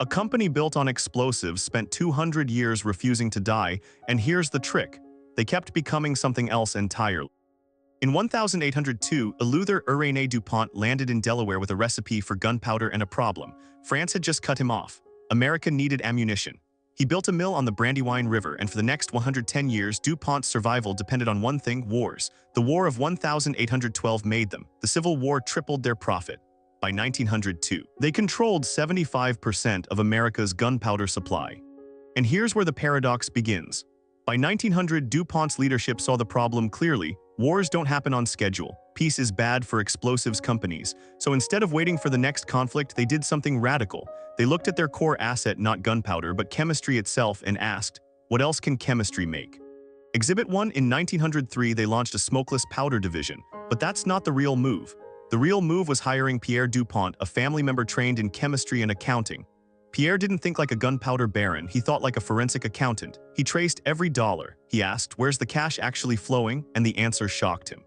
A company built on explosives spent 200 years refusing to die, and here's the trick. They kept becoming something else entirely. In 1802, Eleuthère Irénée DuPont landed in Delaware with a recipe for gunpowder and a problem. France had just cut him off. America needed ammunition. He built a mill on the Brandywine River, and for the next 110 years, DuPont's survival depended on one thing: wars. The War of 1812 made them. The Civil War tripled their profit. By 1902, they controlled 75% of America's gunpowder supply. And here's where the paradox begins. By 1900, DuPont's leadership saw the problem clearly. Wars don't happen on schedule. Peace is bad for explosives companies. So instead of waiting for the next conflict, they did something radical. They looked at their core asset, not gunpowder, but chemistry itself, and asked, what else can chemistry make? Exhibit 1. In 1903, they launched a smokeless powder division. But that's not the real move. The real move was hiring Pierre du Pont, a family member trained in chemistry and accounting. Pierre didn't think like a gunpowder baron, he thought like a forensic accountant. He traced every dollar. He asked, where's the cash actually flowing? And the answer shocked him.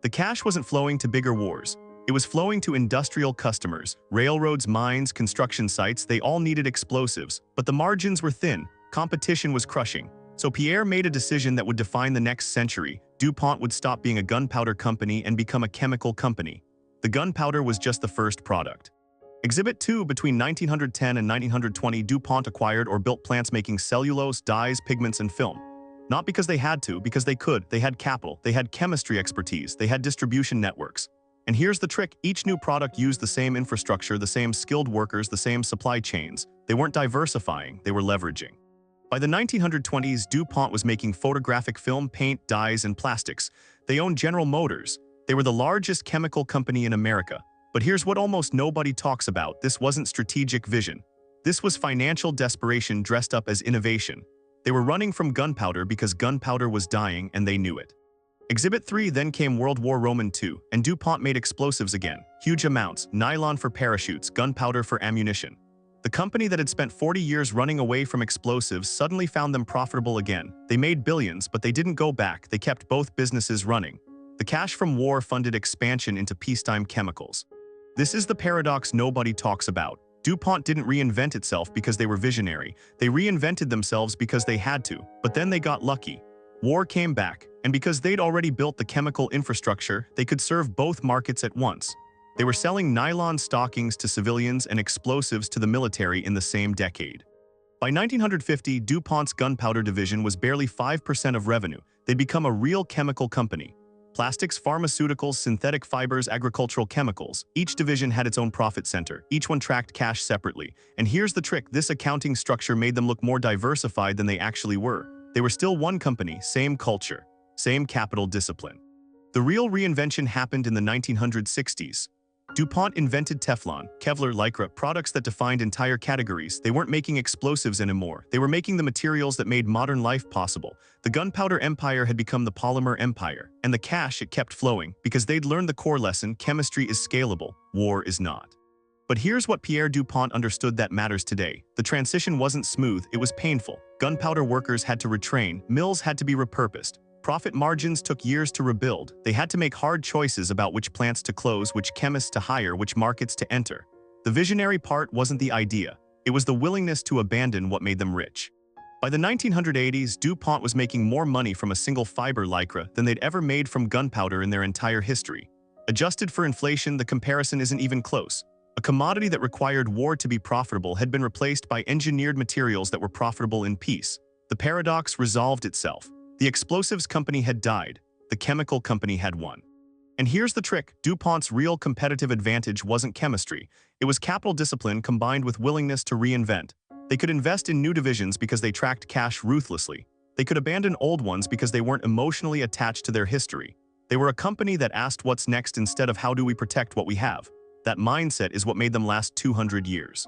The cash wasn't flowing to bigger wars. It was flowing to industrial customers. Railroads, mines, construction sites, they all needed explosives. But the margins were thin. Competition was crushing. So Pierre made a decision that would define the next century. DuPont would stop being a gunpowder company and become a chemical company. The gunpowder was just the first product. Exhibit 2. Between 1910 and 1920, DuPont acquired or built plants making cellulose, dyes, pigments, and film. Not because they had to, because they could. They had capital, they had chemistry expertise, they had distribution networks. And here's the trick: each new product used the same infrastructure, the same skilled workers, the same supply chains. They weren't diversifying, they were leveraging. By the 1920s, DuPont was making photographic film, paint, dyes, and plastics. They owned General Motors. They were the largest chemical company in America. But here's what almost nobody talks about. This wasn't strategic vision. This was financial desperation dressed up as innovation. They were running from gunpowder because gunpowder was dying, and they knew it. Exhibit 3. Then came World War II, and DuPont made explosives again. Huge amounts, nylon for parachutes, gunpowder for ammunition. The company that had spent 40 years running away from explosives suddenly found them profitable again. They made billions, but they didn't go back. They kept both businesses running. The cash from war funded expansion into peacetime chemicals. This is the paradox nobody talks about. DuPont didn't reinvent itself because they were visionary. They reinvented themselves because they had to. But then they got lucky. War came back, and because they'd already built the chemical infrastructure, they could serve both markets at once. They were selling nylon stockings to civilians and explosives to the military in the same decade. By 1950, DuPont's gunpowder division was barely 5% of revenue. They'd become a real chemical company. Plastics, pharmaceuticals, synthetic fibers, agricultural chemicals. Each division had its own profit center. Each one tracked cash separately. And here's the trick: this accounting structure made them look more diversified than they actually were. They were still one company, same culture, same capital discipline. The real reinvention happened in the 1960s. DuPont invented Teflon, Kevlar, Lycra, products that defined entire categories. They weren't making explosives anymore. They were making the materials that made modern life possible. The gunpowder empire had become the polymer empire, and the cash, it kept flowing, because they'd learned the core lesson: chemistry is scalable, war is not. But here's what Pierre DuPont understood that matters today. The transition wasn't smooth, it was painful. Gunpowder workers had to retrain, mills had to be repurposed. Profit margins took years to rebuild. They had to make hard choices about which plants to close, which chemists to hire, which markets to enter. The visionary part wasn't the idea. It was the willingness to abandon what made them rich. By the 1980s, DuPont was making more money from a single fiber Lycra than they'd ever made from gunpowder in their entire history. Adjusted for inflation, the comparison isn't even close. A commodity that required war to be profitable had been replaced by engineered materials that were profitable in peace. The paradox resolved itself. The explosives company had died. The chemical company had won. And here's the trick: DuPont's real competitive advantage wasn't chemistry. It was capital discipline combined with willingness to reinvent. They could invest in new divisions because they tracked cash ruthlessly. They could abandon old ones because they weren't emotionally attached to their history. They were a company that asked what's next instead of how do we protect what we have. That mindset is what made them last 200 years.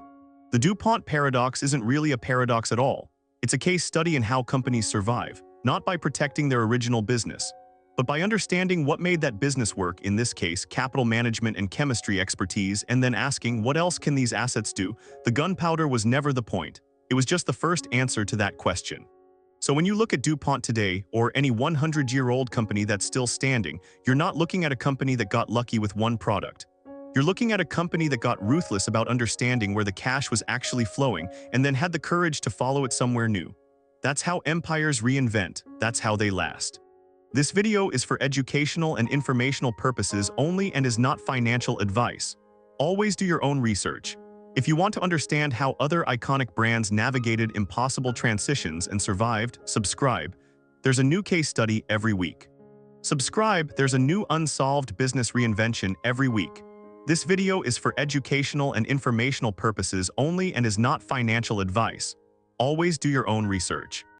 The DuPont paradox isn't really a paradox at all. It's a case study in how companies survive. Not by protecting their original business, but by understanding what made that business work, in this case, capital management and chemistry expertise, and then asking, what else can these assets do? The gunpowder was never the point. It was just the first answer to that question. So when you look at DuPont today, or any 100-year-old company that's still standing, you're not looking at a company that got lucky with one product. You're looking at a company that got ruthless about understanding where the cash was actually flowing and then had the courage to follow it somewhere new. That's how empires reinvent. That's how they last. This video is for educational and informational purposes only and is not financial advice. Always do your own research. If you want to understand how other iconic brands navigated impossible transitions and survived, subscribe. There's a new case study every week. Subscribe, there's a new unsolved business reinvention every week. This video is for educational and informational purposes only and is not financial advice. Always do your own research.